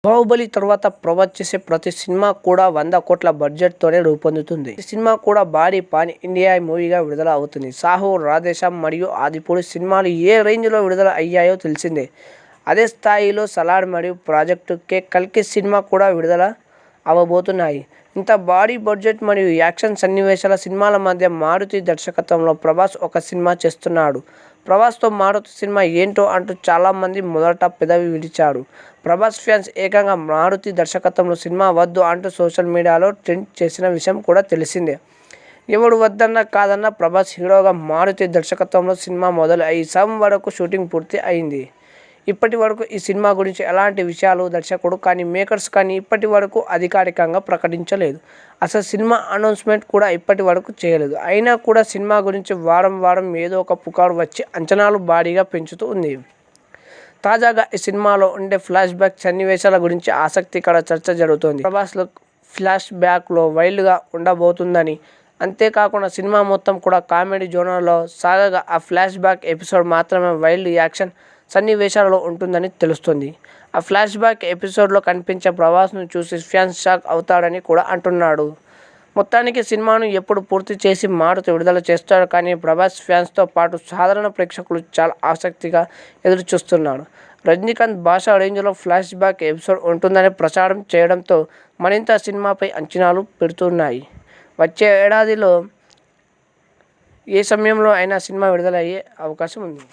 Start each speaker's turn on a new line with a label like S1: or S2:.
S1: బాహుబలి తర్వాత ప్రభాస్ చేసే ప్రతి సినిమా కూడా 100 కోట్ల బడ్జెట్తోనే రూపొందుతుంది. ఈ సినిమా కూడా భారీ పాన్ ఇండియా మూవీగా విడుదల అవుతుంది. సాహో, రాధేశ్యామ్ మరియు ఆదిపురుష్ సినిమాలు ఏ రేంజ్లో విడుదల అయ్యాయో తెలిసిందే. అదే స్థాయిలో సలార్ మరియు ప్రాజెక్ట్ కే కల్కి సినిమా కూడా విడుదల అవ్వబోతున్నాయి. ఇంత భారీ బడ్జెట్ మరియు యాక్షన్ సన్నివేశాల సినిమాల మధ్య మారుతి దర్శకత్వంలో ప్రభాస్ ఒక సినిమా చేస్తున్నాడు. ప్రభాస్తో మారుతి సినిమా ఏంటో అంటూ చాలామంది మొదట పెదవి విరిచారు. ప్రభాస్ ఫ్యాన్స్ ఏకంగా మారుతి దర్శకత్వంలో సినిమా వద్దు అంటూ సోషల్ మీడియాలో ట్రెండ్ చేసిన విషయం కూడా తెలిసిందే. ఎవడు వద్దన్నా కాదన్నా ప్రభాస్ హీరోగా మారుతి దర్శకత్వంలో సినిమా మొదలు అయ్యి సగం వరకు షూటింగ్ పూర్తి అయింది. ఇప్పటి వరకు ఈ సినిమా గురించి ఎలాంటి విషయాలు దర్శకుడు కానీ మేకర్స్ కానీ ఇప్పటి వరకు అధికారికంగా ప్రకటించలేదు. అసలు సినిమా అనౌన్స్మెంట్ కూడా ఇప్పటి వరకు చేయలేదు. అయినా కూడా సినిమా గురించి వారం ఏదో ఒక పుకారు వచ్చి అంచనాలు భారీగా పెంచుతూ ఉంది. తాజాగా ఈ సినిమాలో ఉండే ఫ్లాష్ బ్యాక్ సన్నివేశాల గురించి ఆసక్తికర చర్చ జరుగుతోంది. ప్రభాస్ ఫ్లాష్ బ్యాక్లో వైల్డ్గా ఉండబోతుందని, అంతేకాకుండా సినిమా మొత్తం కూడా కామెడీ జోనర్లో సాగగా ఆ ఫ్లాష్ బ్యాక్ ఎపిసోడ్ మాత్రమే వైల్డ్ యాక్షన్ సన్నివేశాలలో ఉంటుందని తెలుస్తోంది. ఆ ఫ్లాష్ బ్యాక్ ఎపిసోడ్లో కనిపించే ప్రభాస్ను చూసి ఫ్యాన్స్ షాక్ అవుతాడని కూడా అంటున్నాడు. మొత్తానికి సినిమాను ఎప్పుడు పూర్తి చేసి మారుతి విడుదల చేస్తాడు కానీ ప్రభాస్ ఫ్యాన్స్తో పాటు సాధారణ ప్రేక్షకులు చాలా ఆసక్తిగా ఎదురుచూస్తున్నారు. రజనీకాంత్ భాషా రేంజ్లో ఫ్లాష్ బ్యాక్ ఎపిసోడ్ ఉంటుందని ప్రచారం చేయడంతో మరింత సినిమాపై అంచనాలు పెడుతున్నాయి. వచ్చే ఏడాదిలో ఏ సమయంలో అయినా సినిమా విడుదలయ్యే అవకాశం ఉంది.